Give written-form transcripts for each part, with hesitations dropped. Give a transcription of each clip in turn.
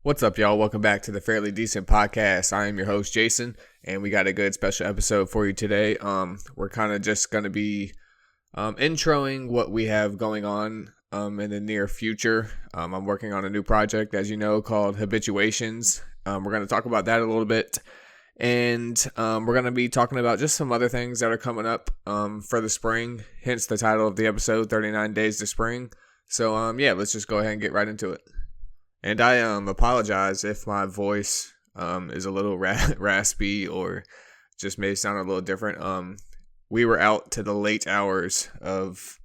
What's up, y'all? Welcome back to the Fairly Decent podcast. I am your host, Jason, and we got a good special episode for you today. We're kind of just going to be introing what we have going on in the near future. I'm working on a new project, as you know, called Habituations. We're going to talk about that a little bit, and we're going to be talking about just some other things that are coming up for the spring, hence the title of the episode, 39 Days to Spring. So, let's just go ahead and get right into it. And I apologize if my voice is a little raspy or just may sound a little different. We were out to the late hours of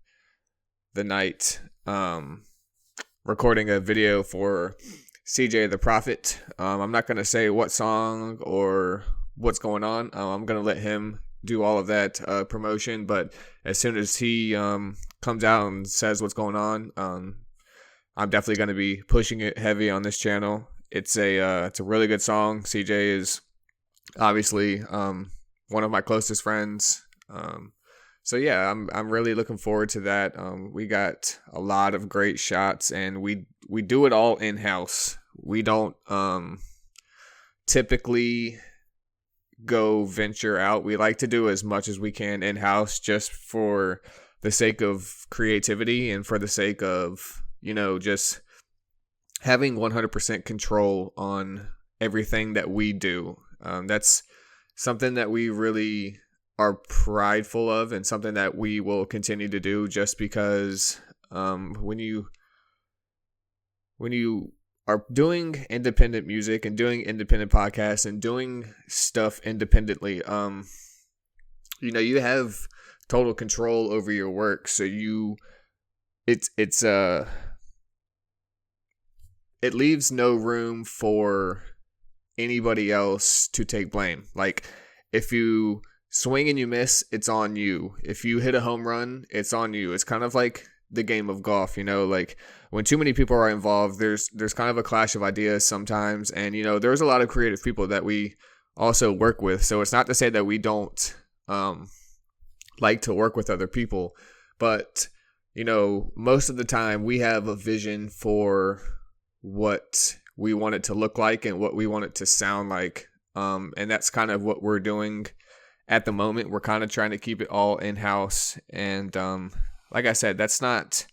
the night recording a video for CJ the Prophet. I'm not going to say what song or what's going on. I'm going to let him do all of that promotion. But as soon as he comes out and says what's going on, I'm definitely going to be pushing it heavy on this channel. It's a really good song. CJ is obviously one of my closest friends. I'm really looking forward to that. We got a lot of great shots, and we do it all in house. We don't typically go venture out. We like to do as much as we can in house, just for the sake of creativity and for the sake of just having 100% control on everything that we do. That's something that we really are prideful of, and something that we will continue to do, just because when you are doing independent music and doing independent podcasts and doing stuff independently, you have total control over your work. So it leaves no room for anybody else to take blame. Like, if you swing and you miss, it's on you. If you hit a home run, it's on you. It's kind of like the game of golf, like when too many people are involved, there's kind of a clash of ideas sometimes. And, there's a lot of creative people that we also work with. So it's not to say that we don't like to work with other people, but most of the time we have a vision for what we want it to look like and what we want it to sound like. And that's kind of what we're doing at the moment. We're kind of trying to keep it all in-house. And like I said, that's not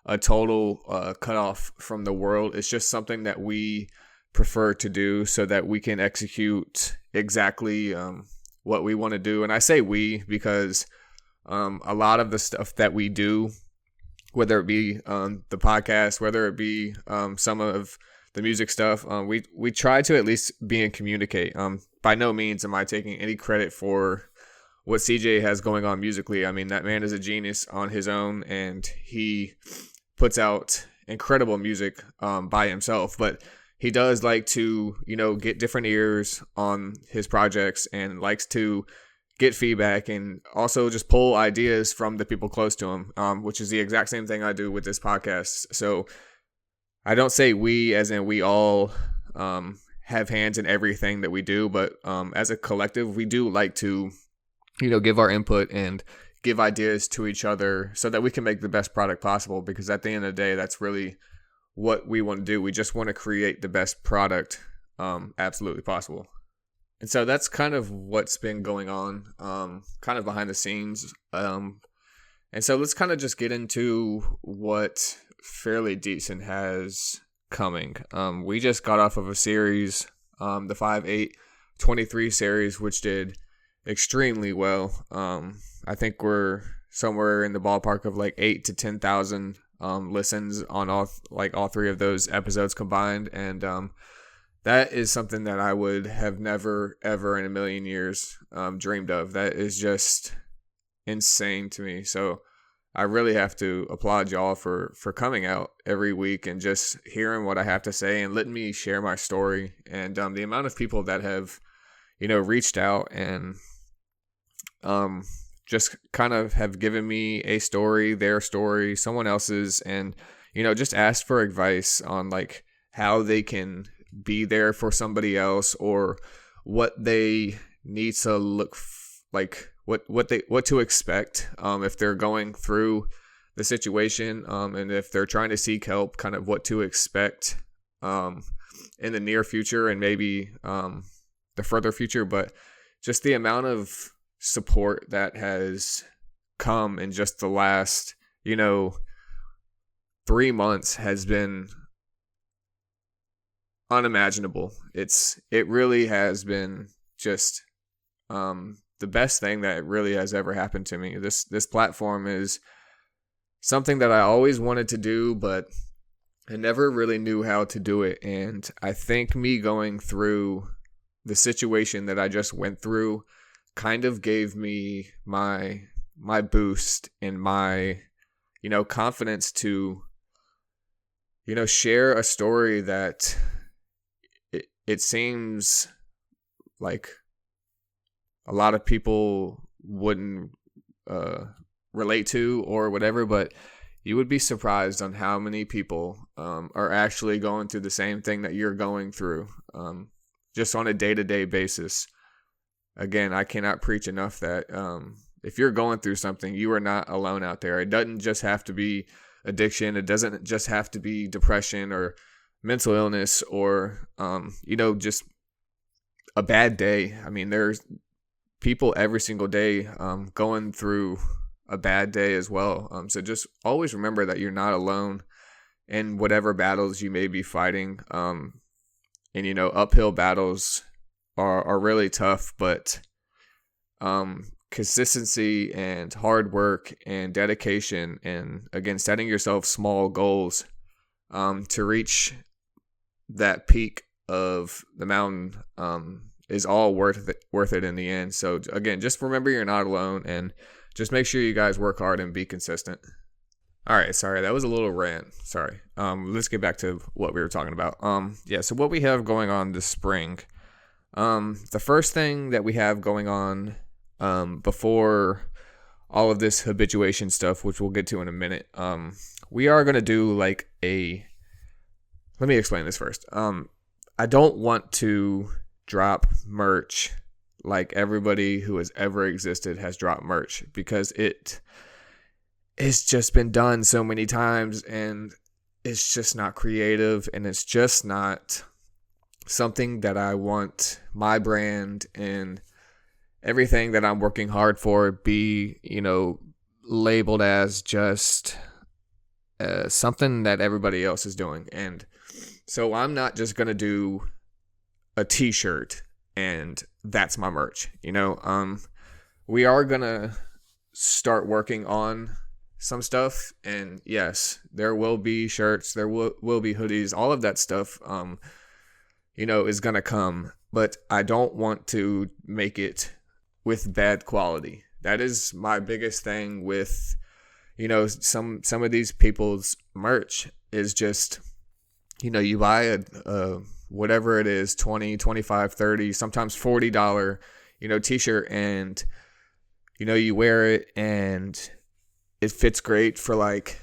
a total cutoff from the world. It's just something that we prefer to do so that we can execute exactly what we want to do. And I say we because a lot of the stuff that we do, whether it be the podcast, whether it be some of the music stuff, we try to at least be and communicate. By no means am I taking any credit for what CJ has going on musically. I mean, that man is a genius on his own, and he puts out incredible music by himself. But he does like to, get different ears on his projects, and likes to get feedback, and also just pull ideas from the people close to him, which is the exact same thing I do with this podcast. So I don't say we as in we all have hands in everything that we do, but as a collective, we do like to, give our input and give ideas to each other so that we can make the best product possible, because at the end of the day, that's really what we want to do. We just want to create the best product absolutely possible. And so that's kind of what's been going on, kind of behind the scenes. And so let's kind of just get into what Fairly Decent has coming. We just got off of a series, the 5-8-23 series, which did extremely well. I think we're somewhere in the ballpark of like 8,000 to 10,000 listens on all three of those episodes combined. And that is something that I would have never, ever in a million years dreamed of. That is just insane to me. So I really have to applaud y'all for coming out every week and just hearing what I have to say and letting me share my story. And the amount of people that have, reached out and just kind of have given me a story, their story, someone else's, and, just asked for advice on like how they can be there for somebody else, or what they need to look like, what to expect if they're going through the situation, and if they're trying to seek help, kind of what to expect. in the near future and maybe the further future, but just the amount of support that has come in just the last, 3 months has been unimaginable. It really has been just the best thing that really has ever happened to me. This platform is something that I always wanted to do, but I never really knew how to do it. And I think me going through the situation that I just went through kind of gave me my boost and my, confidence to, share a story that it seems like a lot of people wouldn't relate to or whatever, but you would be surprised on how many people are actually going through the same thing that you're going through, just on a day-to-day basis. Again, I cannot preach enough that if you're going through something, you are not alone out there. It doesn't just have to be addiction. It doesn't just have to be depression or mental illness or, just a bad day. I mean, there's people every single day going through a bad day as well. So just always remember that you're not alone in whatever battles you may be fighting. And, uphill battles are really tough, but consistency and hard work and dedication and, again, setting yourself small goals to reach that peak of the mountain is all worth it in the end. So, again, just remember you're not alone, and just make sure you guys work hard and be consistent. All right, sorry, that was a little rant. Sorry. Let's get back to what we were talking about. So what we have going on this spring. The first thing that we have going on before all of this habituation stuff, which we'll get to in a minute, we are going to do like let me explain this first. I don't want to drop merch like everybody who has ever existed has dropped merch, because it's just been done so many times and it's just not creative, and it's just not something that I want my brand and everything that I'm working hard for be, labeled as just something that everybody else is doing. And so I'm not just going to do a t-shirt and that's my merch. We are going to start working on some stuff, and yes, there will be shirts, there will be hoodies, all of that stuff is going to come, but I don't want to make it with bad quality. That is my biggest thing with some of these people's merch is just, you buy a whatever it is, $20, $25, $30, sometimes $40 t-shirt, and you wear it and it fits great for like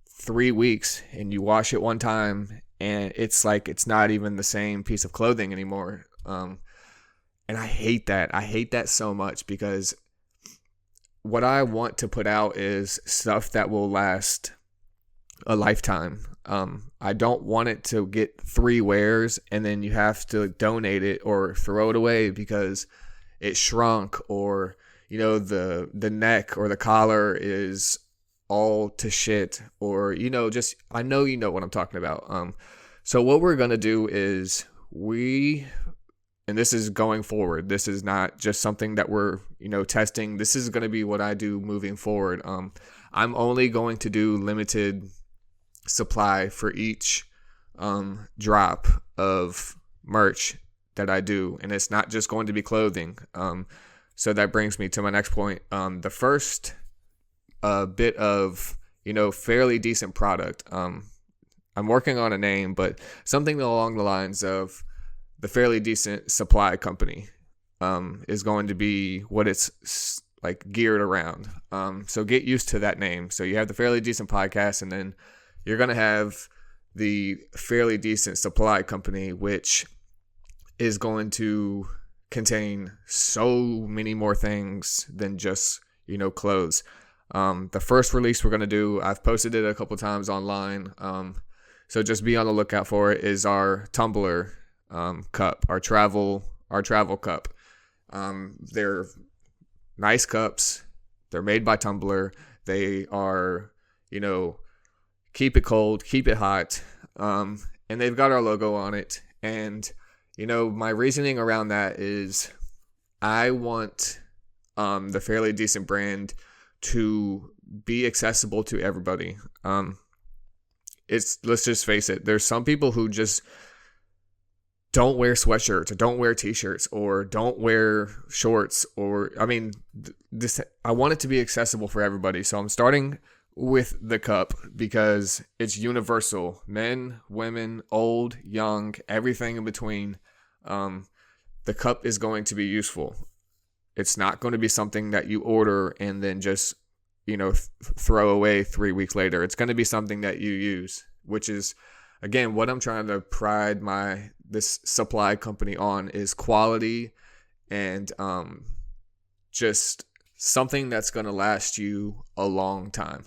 3 weeks, and you wash it one time and it's like it's not even the same piece of clothing anymore. And I hate that. I hate that so much, because what I want to put out is stuff that will last a lifetime. I don't want it to get 3 wears and then you have to donate it or throw it away because it shrunk, or the neck or the collar is all to shit, or just, I know what I'm talking about. So what we're gonna do is and this is going forward, this is not just something that we're testing, this is going to be what I do moving forward. I'm only going to do limited supply for each drop of merch that I do, and it's not just going to be clothing. So that brings me to my next point. The first bit of fairly decent product, I'm working on a name, but something along the lines of the Fairly Decent Supply Company is going to be what it's like geared around. So get used to that name. So you have the Fairly Decent Podcast, and then you're going to have the Fairly Decent Supply Company, which is going to contain so many more things than just, clothes. The first release we're going to do, I've posted it a couple times online. So just be on the lookout for it. Is our tumbler cup, our travel cup. They're nice cups. They're made by Tumbler. They are, keep it cold, keep it hot. And they've got our logo on it. And, my reasoning around that is I want the Fairly Decent brand to be accessible to everybody. Let's just face it. There's some people who just don't wear sweatshirts or don't wear t-shirts or don't wear shorts I want it to be accessible for everybody. So I'm starting with the cup because it's universal. Men, women, old, young, everything in between. The cup is going to be useful. It's not going to be something that you order and then just, throw away 3 weeks later. It's going to be something that you use, which is, again, what I'm trying to pride this supply company on is quality and just something that's going to last you a long time.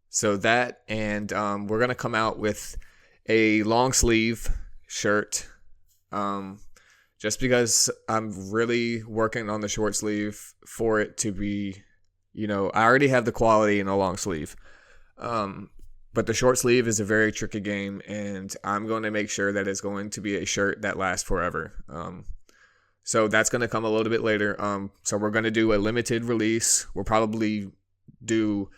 So that, and we're going to come out with a long sleeve shirt just because I'm really working on the short sleeve for it to be, I already have the quality in a long sleeve. But the short sleeve is a very tricky game, and I'm going to make sure that it's going to be a shirt that lasts forever. So that's going to come a little bit later. So we're going to do a limited release. We'll probably do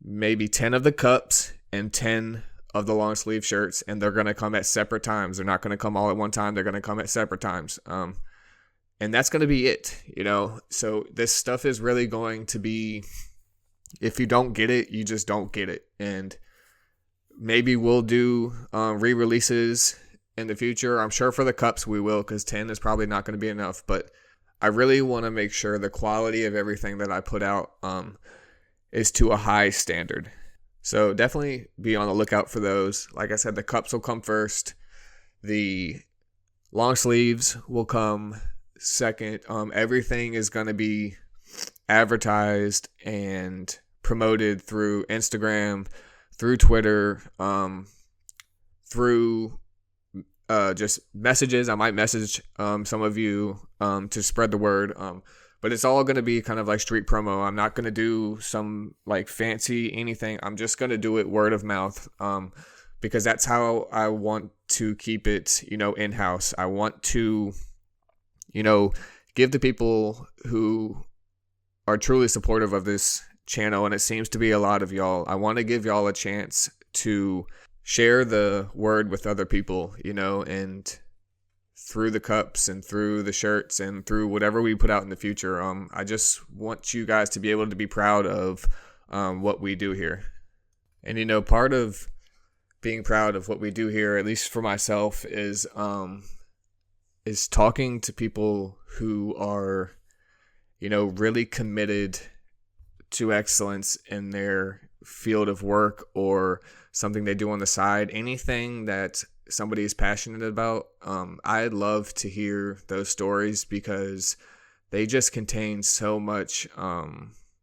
maybe 10 of the cups and 10 of the long sleeve shirts, and they're going to come at separate times. They're not going to come all at one time. They're going to come at separate times. And that's going to be it, So this stuff is really going to be, if you don't get it, you just don't get it. And maybe we'll do re-releases in the future. I'm sure for the cups we will, because 10 is probably not going to be enough. But I really want to make sure the quality of everything that I put out is to a high standard. So definitely be on the lookout for those. Like I said, the cups will come first. The long sleeves will come second. Everything is going to be advertised and promoted through Instagram, through Twitter, through just messages. I might message some of you to spread the word. But it's all going to be kind of like street promo. I'm not going to do some like fancy anything. I'm just going to do it word of mouth because that's how I want to keep it, in-house. I want to, give the people who are truly supportive of this channel, and it seems to be a lot of y'all. I want to give y'all a chance to share the word with other people, and through the cups and through the shirts and through whatever we put out in the future. I just want you guys to be able to be proud of what we do here. And, part of being proud of what we do here, at least for myself, is talking to people who are, really committed to excellence in their field of work or something they do on the side. Anything that somebody is passionate about, I'd love to hear those stories because they just contain so much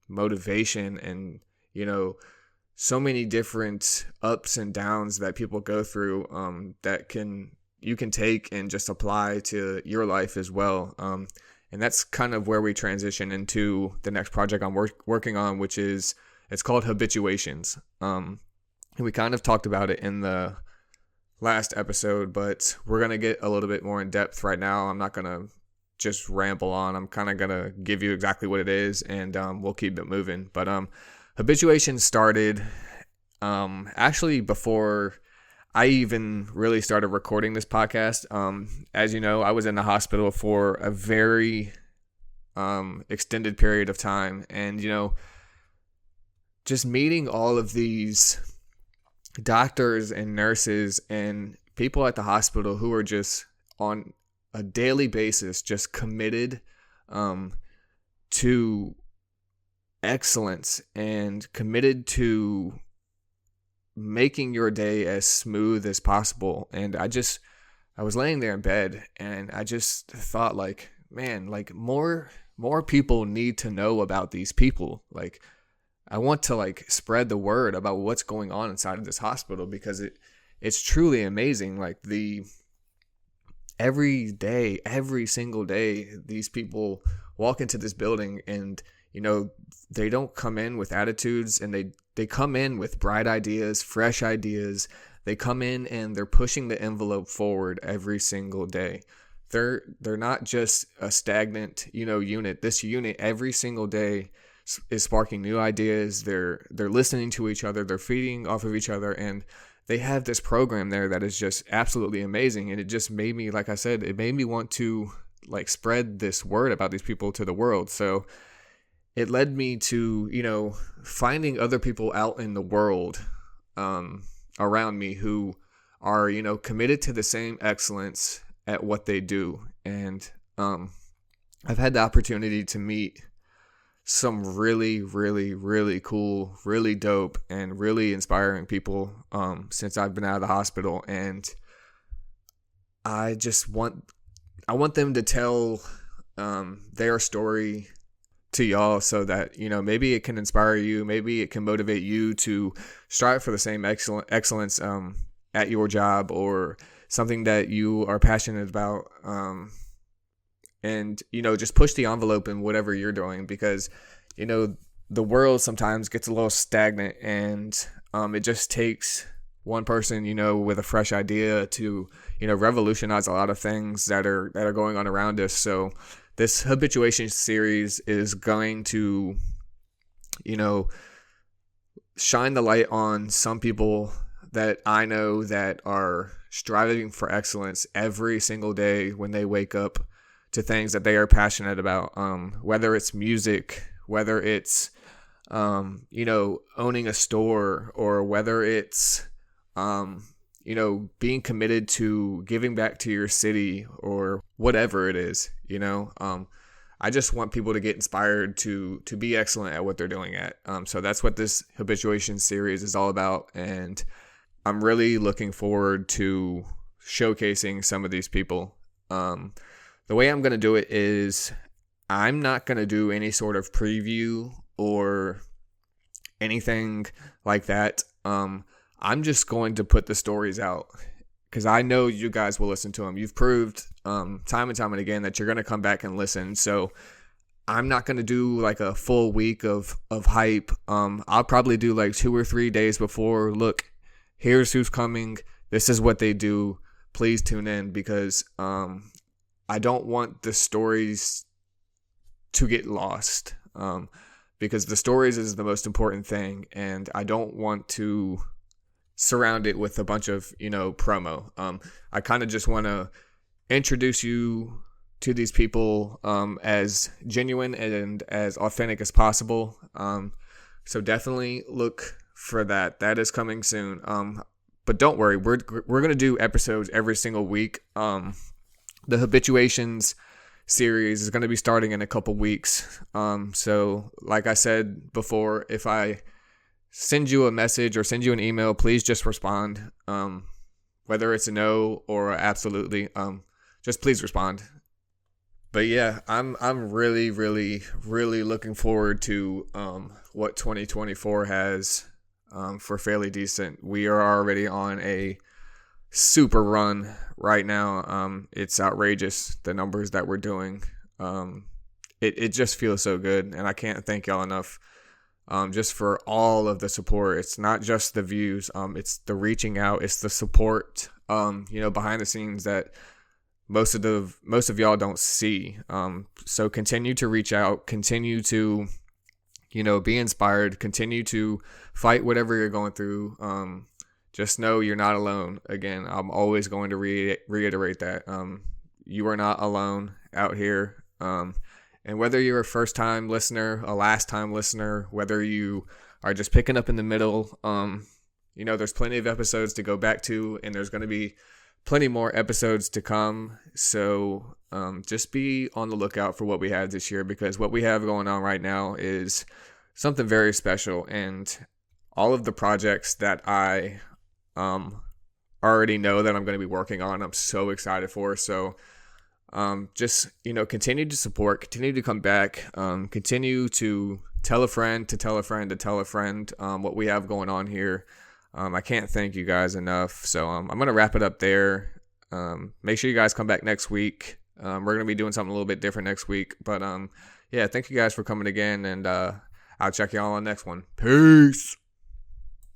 motivation and, so many different ups and downs that people go through that you can take and just apply to your life as well. And that's kind of where we transition into the next project I'm working on, which is, it's called Habituations. And we kind of talked about it in the last episode, but we're going to get a little bit more in depth right now. I'm not going to just ramble on. I'm kind of going to give you exactly what it is, and we'll keep it moving. But Habituations started actually before I even really started recording this podcast. As you know, I was in the hospital for a very extended period of time. And, just meeting all of these doctors and nurses and people at the hospital who are just on a daily basis, just committed to excellence and committed to making your day as smooth as possible. And I was laying there in bed and I just thought, like, man, like more people need to know about these people. Like, I want to like spread the word about what's going on inside of this hospital because it it's truly amazing. Like every day, every single day, these people walk into this building and, they don't come in with attitudes, and they come in with bright ideas, fresh ideas. They come in and they're pushing the envelope forward every single day. They're not just a stagnant, unit. This unit every single day is sparking new ideas. They're listening to each other. They're feeding off of each other, and they have this program there that is just absolutely amazing. And it just made me, like I said, it made me want to spread this word about these people to the world. So it led me to, finding other people out in the world around me who are, committed to the same excellence at what they do. And I've had the opportunity to meet some really, really, really cool, really dope, and really inspiring people since I've been out of the hospital. And I want them to tell their story to y'all, so that maybe it can inspire you, maybe it can motivate you to strive for the same excellence at your job, or something that you are passionate about, and just push the envelope in whatever you're doing, because the world sometimes gets a little stagnant, and it just takes one person with a fresh idea to revolutionize a lot of things that are going on around us. So this Habituations series is going to, shine the light on some people that I know that are striving for excellence every single day when they wake up to things that they are passionate about. Whether it's music, whether it's, owning a store, or whether it's, being committed to giving back to your city, or whatever it is, I just want people to get inspired to be excellent at what they're doing at. So that's what this Habituation series is all about. And I'm really looking forward to showcasing some of these people. The way I'm going to do it is I'm not going to do any sort of preview or anything like that. I'm just going to put the stories out, because I know you guys will listen to them. You've proved time and time and again that you're going to come back and listen. So I'm not going to do a full week of hype. I'll probably do 2 or 3 days before. Look, here's who's coming. This is what they do. Please tune in, because I don't want the stories to get lost, because the stories is the most important thing, and I don't want to surround it with a bunch of promo. I kind of just want to introduce you to these people as genuine and as authentic as possible. So definitely look for that. That is coming soon. But don't worry, we're gonna do episodes every single week. The Habituations series is going to be starting in a couple weeks. So like I said before, if I send you a message or send you an email, please just respond. Whether it's a no or a absolutely, just please respond. But yeah, I'm really, really, really looking forward to what 2024 has for Fairly Decent. We are already on a super run right now. It's outrageous, the numbers that we're doing. It just feels so good, and I can't thank y'all enough just for all of the support. It's not just the views, it's the reaching out, it's the support behind the scenes that most of y'all don't see. So continue to reach out, continue to be inspired, continue to fight whatever you're going through. Just know you're not alone. Again, I'm always going to reiterate that. You are not alone out here. And whether you're a first-time listener, a last-time listener, whether you are just picking up in the middle, there's plenty of episodes to go back to, and there's going to be plenty more episodes to come. So just be on the lookout for what we have this year, because what we have going on right now is something very special. And all of the projects that I already know that I'm going to be working on, I'm so excited for. So just continue to support, continue to come back, continue to tell a friend to tell a friend to tell a friend what we have going on here. I can't thank you guys enough. So I'm going to wrap it up there. Make sure you guys come back next week. We're going to be doing something a little bit different next week. But yeah, thank you guys for coming again. And I'll check y'all on the next one. Peace.